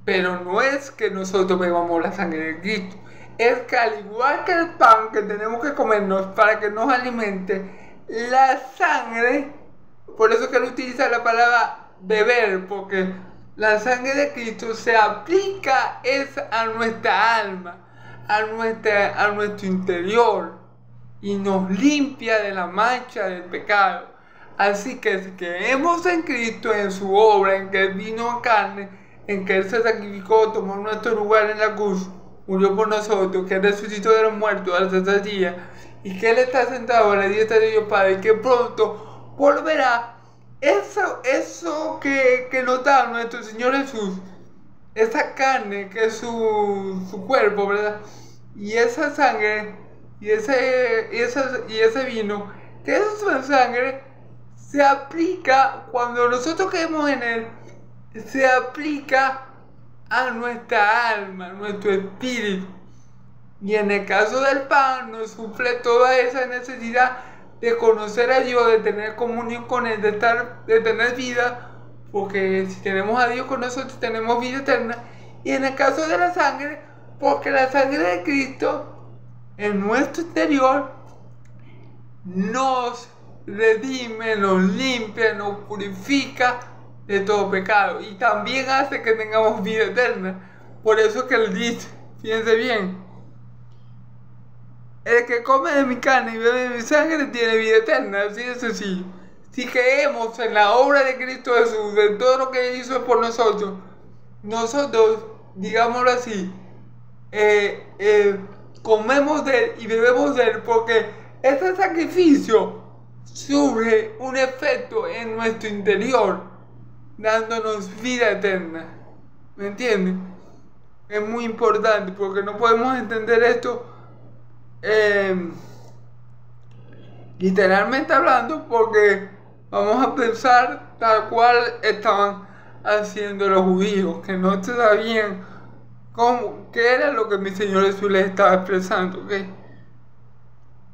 Pero no es que nosotros bebamos la sangre de Cristo, es que al igual que el pan que tenemos que comernos para que nos alimente, la sangre, por eso que él utiliza la palabra beber, porque la sangre de Cristo se aplica a nuestra alma, a nuestro interior, y nos limpia de la mancha del pecado. Así que si creemos en Cristo, en su obra, en que Él vino en carne, en que Él se sacrificó, tomó nuestro lugar en la cruz, murió por nosotros, que Él resucitó de los muertos al tercer día, y que Él está sentado a la diestra de Dios Padre, y que pronto volverá, eso que nos da nuestro Señor Jesús, esa carne que es su cuerpo, ¿verdad? Y esa sangre, y ese vino, que esa sangre se aplica, cuando nosotros creemos en Él, se aplica a nuestra alma, a nuestro espíritu. Y en el caso del pan, nos suple toda esa necesidad de conocer a Dios, de tener comunión con Él, de tener vida, porque si tenemos a Dios con nosotros, tenemos vida eterna. Y en el caso de la sangre, porque la sangre de Cristo en nuestro interior nos redime, nos limpia, nos purifica de todo pecado, y también hace que tengamos vida eterna. Por eso que Él dice, fíjense bien, el que come de mi carne y bebe de mi sangre tiene vida eterna, así de sencillo. Si creemos en la obra de Cristo Jesús, en todo lo que Él hizo por nosotros, digámoslo así, comemos de Él y bebemos de Él, porque ese sacrificio surge un efecto en nuestro interior, dándonos vida eterna. ¿Me entienden? Es muy importante, porque no podemos entender esto literalmente hablando, porque vamos a pensar tal cual estaban haciendo los judíos, que no sabían qué era lo que mi Señor Jesús les estaba expresando, ¿ok?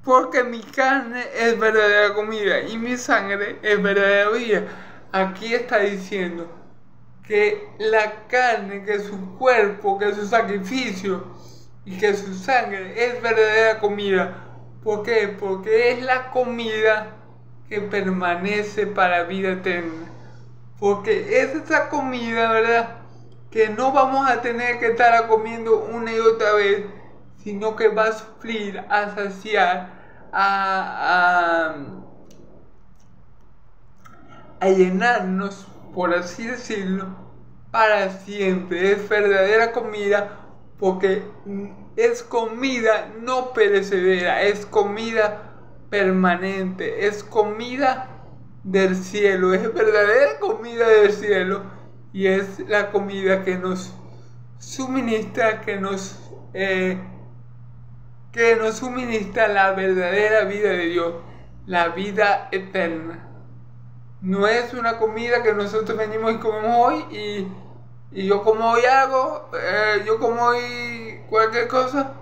Porque mi carne es verdadera comida y mi sangre es verdadera vida. Aquí está diciendo que la carne, que su cuerpo, que su sacrificio y que su sangre es verdadera comida. ¿Por qué? Porque es la comida que permanece para vida eterna. Porque es esa comida, ¿verdad?, que no vamos a tener que estar comiendo una y otra vez, sino que va a suplir, a saciar, a llenarnos, por así decirlo, para siempre. Es verdadera comida, porque es comida no perecedera, es comida permanente, es comida del cielo, es verdadera comida del cielo, y es la comida que nos suministra, que nos suministra la verdadera vida de Dios, la vida eterna. No es una comida que nosotros venimos y comemos hoy y yo como hoy algo, yo como hoy cualquier cosa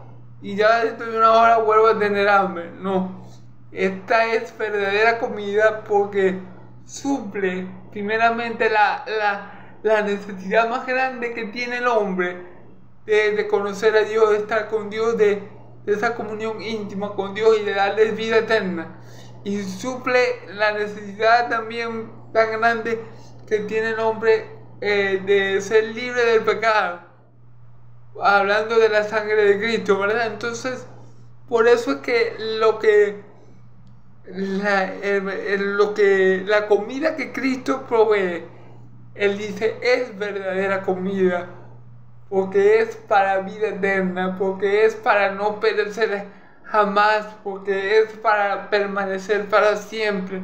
y ya dentro de una hora vuelvo a tener hambre. No, esta es verdadera comida, porque suple primeramente la necesidad más grande que tiene el hombre de conocer a Dios, de estar con Dios, de esa comunión íntima con Dios y de darles vida eterna. Y suple la necesidad también tan grande que tiene el hombre de ser libre del pecado, hablando de la sangre de Cristo, ¿verdad? Entonces, por eso es que la comida que Cristo provee, Él dice, es verdadera comida, porque es para vida eterna, porque es para no perecer jamás, porque es para permanecer para siempre.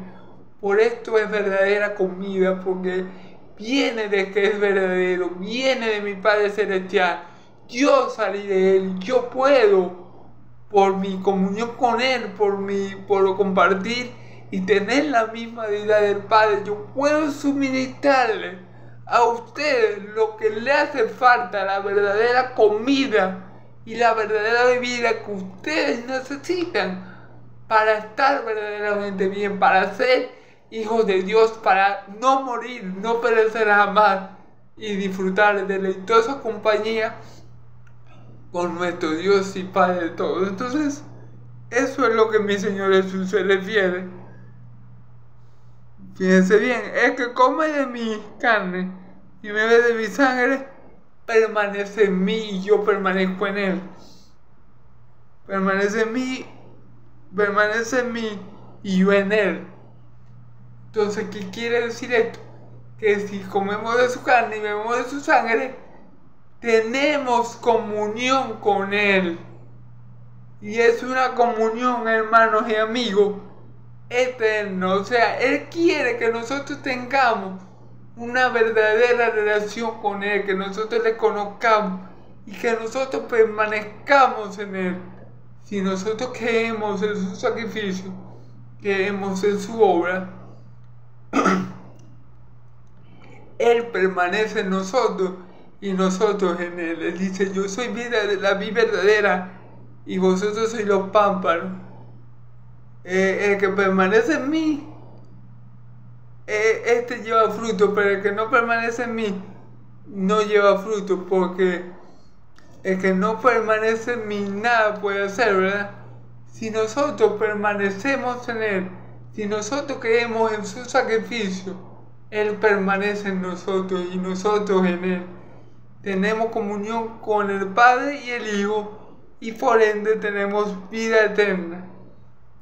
Por esto es verdadera comida, porque viene de que es verdadero, viene de mi Padre Celestial. Yo salí de Él, yo puedo, por mi comunión con Él, por compartir y tener la misma vida del Padre, yo puedo suministrarle a ustedes lo que le hace falta, la verdadera comida y la verdadera bebida que ustedes necesitan para estar verdaderamente bien, para ser hijos de Dios, para no morir, no perecer jamás y disfrutar de deleitosa compañía con nuestro Dios y Padre de todo. Entonces, eso es lo que mi Señor Jesús se refiere. Fíjense bien, el que come de mi carne y bebe de mi sangre, permanece en mí y yo permanezco en él. Permanece en mí y yo en él. Entonces, ¿qué quiere decir esto? Que si comemos de su carne y bebemos de su sangre, tenemos comunión con él. Y es una comunión, hermanos y amigos, eterna. O sea, él quiere que nosotros tengamos una verdadera relación con él, que nosotros le conozcamos y que nosotros permanezcamos en él. Si nosotros creemos en su sacrificio, creemos en su obra, él permanece en nosotros y nosotros en él. Él dice: yo soy la vid verdadera y vosotros sois los pámpanos. El que permanece en mí, este lleva fruto, pero el que no permanece en mí no lleva fruto, porque el que no permanece en mí nada puede hacer, ¿verdad? Si nosotros permanecemos en él, si nosotros creemos en su sacrificio, él permanece en nosotros y nosotros en él. Tenemos comunión con el Padre y el Hijo, y por ende tenemos vida eterna,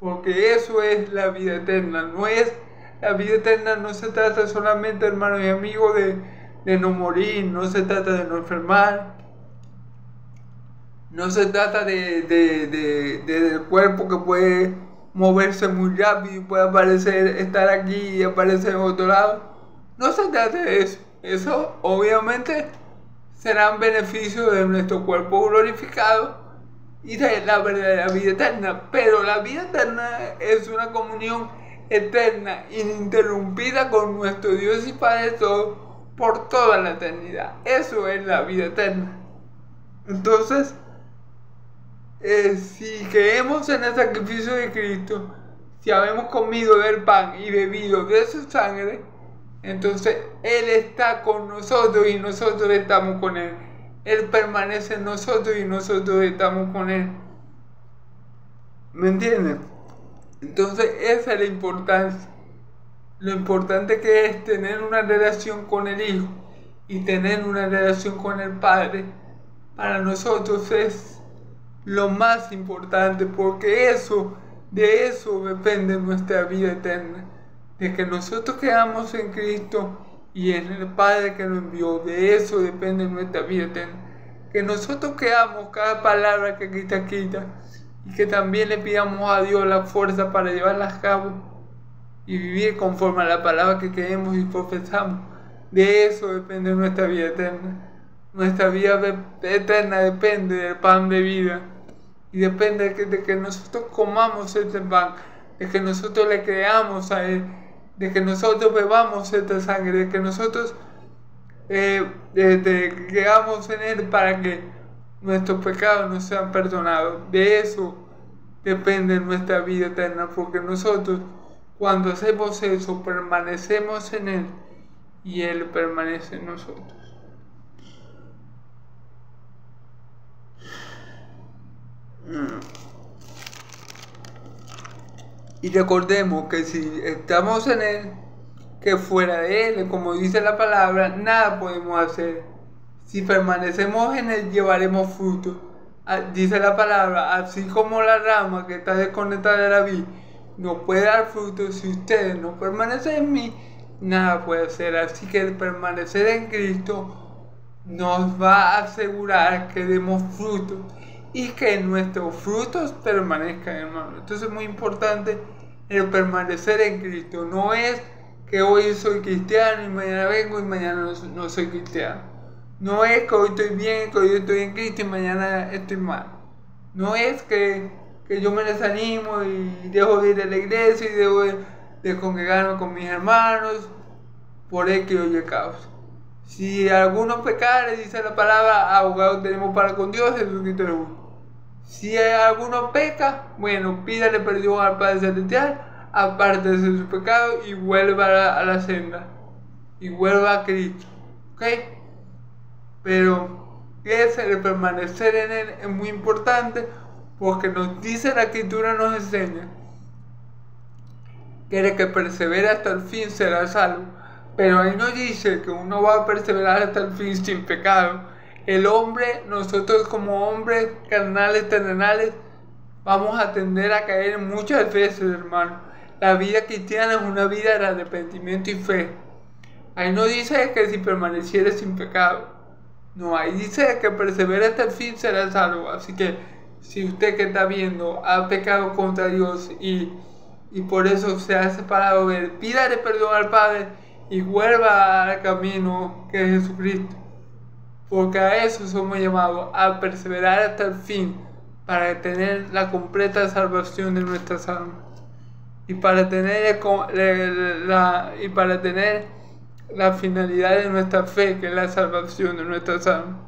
porque eso es la vida eterna. La vida eterna no se trata solamente, hermanos y amigos, de no morir, no se trata de no enfermar, no se trata del cuerpo que puede moverse muy rápido y puede estar aquí y aparecer en otro lado. No se trata de eso. Eso obviamente serán beneficios de nuestro cuerpo glorificado y de la verdadera vida eterna. Pero la vida eterna es una comunión eterna, ininterrumpida con nuestro Dios y Padre todo, por toda la eternidad. Eso es la vida eterna. Entonces, si creemos en el sacrificio de Cristo, si habemos comido del pan y bebido de su sangre, entonces Él está con nosotros y nosotros estamos con Él. Él permanece en nosotros y nosotros estamos con Él. ¿Me entienden? Entonces esa es la importancia. Lo importante que es tener una relación con el Hijo y tener una relación con el Padre, para nosotros es lo más importante, porque de eso depende nuestra vida eterna. De que nosotros creamos en Cristo y en el Padre que nos envió, de eso depende nuestra vida eterna. Que nosotros creamos cada palabra que Cristo quita y que también le pidamos a Dios la fuerza para llevarlas a cabo y vivir conforme a la palabra que creemos y profesamos. De eso depende nuestra vida eterna. Nuestra vida eterna depende del pan de vida y depende de que nosotros comamos este pan, de que nosotros le creamos a Él, de que nosotros bebamos esta sangre, de que nosotros creamos en Él para que nuestros pecados nos sean perdonados. De eso depende nuestra vida eterna, porque nosotros, cuando hacemos eso, permanecemos en Él y Él permanece en nosotros. Y recordemos que si estamos en Él, que fuera de Él, como dice la palabra, nada podemos hacer. Si permanecemos en Él, llevaremos fruto. Dice la palabra: así como la rama que está desconectada de la vid no puede dar fruto, si ustedes no permanecen en mí, nada puede hacer. Así que el permanecer en Cristo nos va a asegurar que demos fruto y que nuestros frutos permanezcan, hermano. Entonces es muy importante el permanecer en Cristo. No es que hoy soy cristiano y mañana vengo y mañana no soy cristiano. No es que hoy estoy bien, que hoy estoy en Cristo y mañana estoy mal. No es que yo me desanimo y dejo de ir a la iglesia y dejo de congregarme con mis hermanos por X o Y causa. Si alguno pecare, dice la palabra, abogado tenemos para con Dios, Jesucristo es uno. Si alguno peca, bueno, pídale perdón al Padre Celestial, aparte de su pecado y vuelva a la senda. Y vuelva a Cristo. ¿Ok? Pero que es el permanecer en Él, es muy importante porque nos dice la Escritura, nos enseña que el que persevera hasta el fin será salvo. Pero ahí nos dice que uno va a perseverar hasta el fin sin pecado. El hombre, nosotros como hombres carnales, terrenales, vamos a tender a caer muchas veces, hermano. La vida cristiana es una vida de arrepentimiento y fe. Ahí no dice que si permaneciere sin pecado. No, ahí dice que persevera hasta el fin será salvo. Así que si usted que está viendo ha pecado contra Dios y por eso se ha separado de Él, pídale perdón al Padre y vuelva al camino que es Jesucristo. Porque a eso somos llamados, a perseverar hasta el fin, para tener la completa salvación de nuestras almas. Y para tener la finalidad de nuestra fe, que es la salvación de nuestras almas.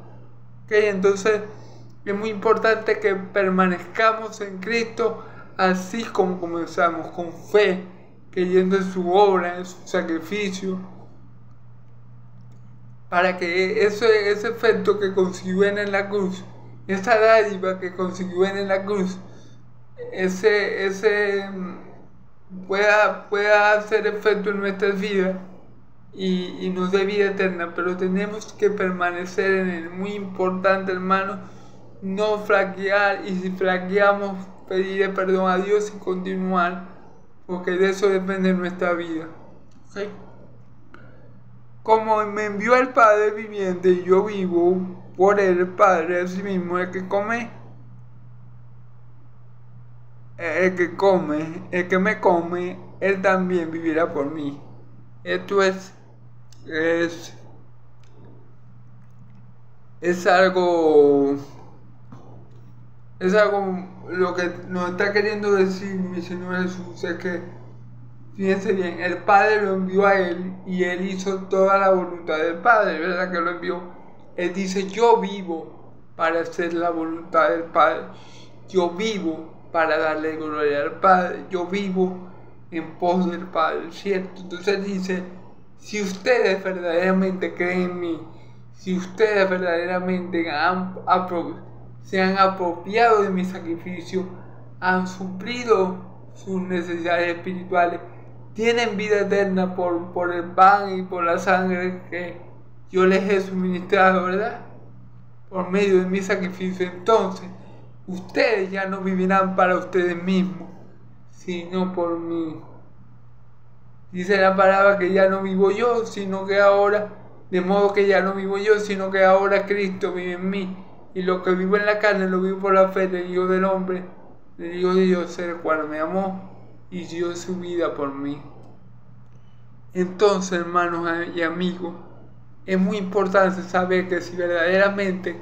¿Okay? Entonces es muy importante que permanezcamos en Cristo así como comenzamos, con fe, creyendo en su obra, en su sacrificio, para que ese efecto que consiguió en la cruz, esa dádiva que consiguió en la cruz, pueda hacer efecto en nuestras vidas y nos dé vida eterna. Pero tenemos que permanecer en Él. Muy importante, hermano, no flaquear, y si flaqueamos, pedirle perdón a Dios y continuar, porque de eso depende nuestra vida. ¿Okay? Como me envió el Padre viviente y yo vivo por el Padre, así mismo el que me come, Él también vivirá por mí. Esto es algo lo que nos está queriendo decir mi Señor Jesús, es que, fíjense bien, el Padre lo envió a Él y Él hizo toda la voluntad del Padre, ¿verdad? Que lo envió. Él dice, yo vivo para hacer la voluntad del Padre. Yo vivo para darle gloria al Padre. Yo vivo en pos del Padre, ¿cierto? Entonces Él dice, si ustedes verdaderamente creen en mí, si ustedes verdaderamente se han apropiado de mi sacrificio, han suplido sus necesidades espirituales, tienen vida eterna por el pan y por la sangre que yo les he suministrado, ¿verdad? Por medio de mi sacrificio, entonces ustedes ya no vivirán para ustedes mismos, sino por mí. Dice la palabra que ya no vivo yo, sino que ahora, de modo que ya no vivo yo, sino que ahora Cristo vive en mí. Y lo que vivo en la carne lo vivo por la fe del Hijo del Hombre, del Hijo de Dios, el cual me amó y dio su vida por mí. Entonces, hermanos y amigos, es muy importante saber que si verdaderamente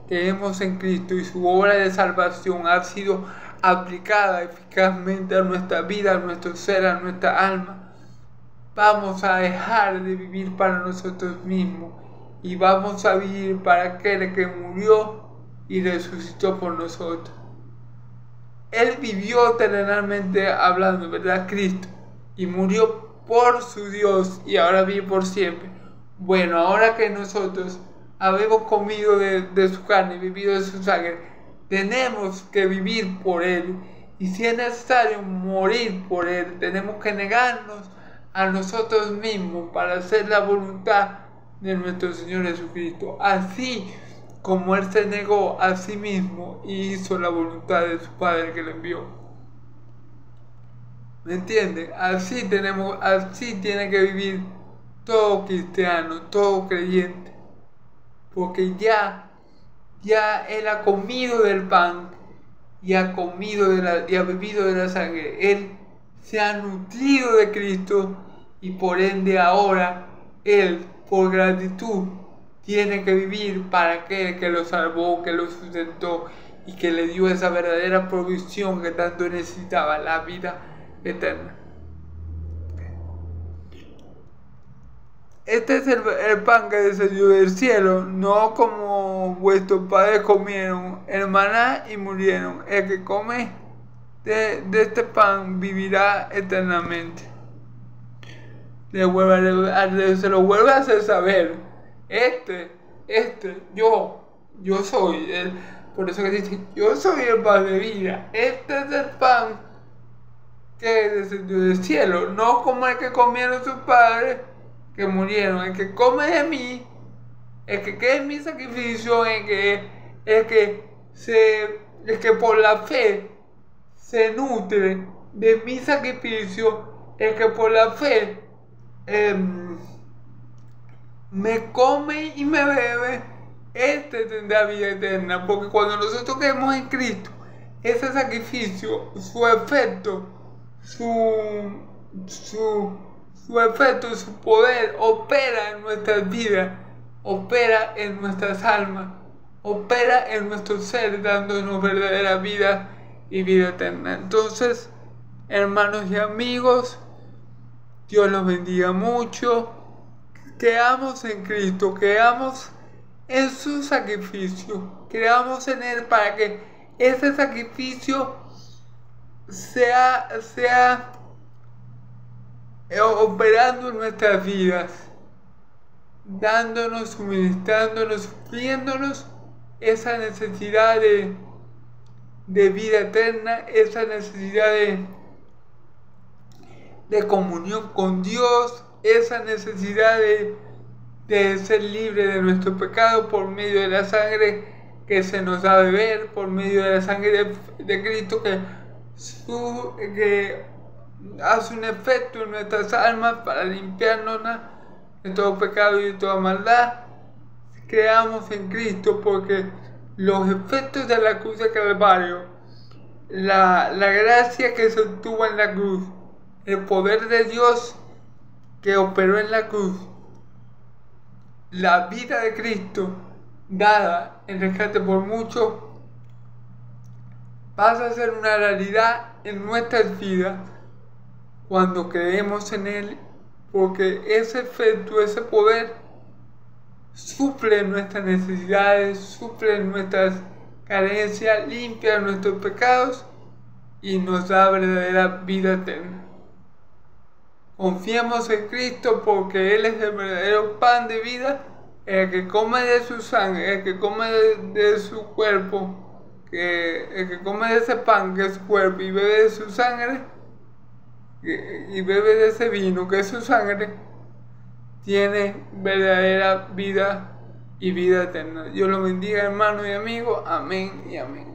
creemos en Cristo y su obra de salvación ha sido aplicada eficazmente a nuestra vida, a nuestro ser, a nuestra alma, vamos a dejar de vivir para nosotros mismos y vamos a vivir para aquel que murió y resucitó por nosotros. Él vivió terrenalmente hablando, ¿verdad? Cristo, y murió por su Dios y ahora vive por siempre. Bueno, ahora que nosotros habemos comido de su carne y vivido de su sangre, tenemos que vivir por Él, y si es necesario morir por Él, tenemos que negarnos a nosotros mismos para hacer la voluntad de nuestro Señor Jesucristo, así como Él se negó a sí mismo y hizo la voluntad de su Padre que le envió. ¿Me entienden? Así tiene que vivir todo cristiano, todo creyente, porque ya Él ha comido del pan y ha bebido de la sangre. Él se ha nutrido de Cristo y por ende ahora Él, por gratitud, tiene que vivir para aquel que lo salvó, que lo sustentó y que le dio esa verdadera provisión que tanto necesitaba, la vida eterna. Este es el pan que descendió del cielo, no como vuestros padres comieron el maná y murieron. El que come de este pan vivirá eternamente. Se lo vuelve a hacer saber. Yo yo soy el, por eso que dice, yo soy el pan de vida. Este es el pan que descendió del cielo, no como el que comieron sus padres que murieron. El que come de mí, el que cree en mi sacrificio, el que por la fe se nutre de mi sacrificio, el que por la fe me come y me bebe, este tendrá vida eterna. Porque cuando nosotros creemos en Cristo, ese sacrificio, su efecto, su efecto, su poder opera en nuestras vidas, opera en nuestras almas, opera en nuestro ser, dándonos verdadera vida y vida eterna. Entonces, hermanos y amigos, Dios los bendiga mucho. Creamos en Cristo, creamos en su sacrificio, creamos en Él para que ese sacrificio sea operando en nuestras vidas, dándonos, suministrándonos, supliéndonos esa necesidad de vida eterna, esa necesidad de comunión con Dios, esa necesidad de ser libre de nuestro pecado por medio de la sangre que se nos da a beber, por medio de la sangre de Cristo que hace un efecto en nuestras almas para limpiarnos de todo pecado y de toda maldad. Creamos en Cristo, porque los efectos de la cruz de Calvario, la gracia que se obtuvo en la cruz, el poder de Dios que operó en la cruz, la vida de Cristo dada en rescate por muchos, pasa a ser una realidad en nuestras vidas cuando creemos en Él, porque ese efecto, ese poder suple nuestras necesidades, suple nuestras carencias, limpia nuestros pecados y nos da verdadera vida eterna. Confiemos en Cristo, porque Él es el verdadero pan de vida, el que come de su sangre, el que come de su cuerpo, el que come de ese pan que es su cuerpo y bebe de su sangre, y bebe de ese vino que es su sangre, tiene verdadera vida y vida eterna. Dios lo bendiga, hermano y amigo. Amén y amén.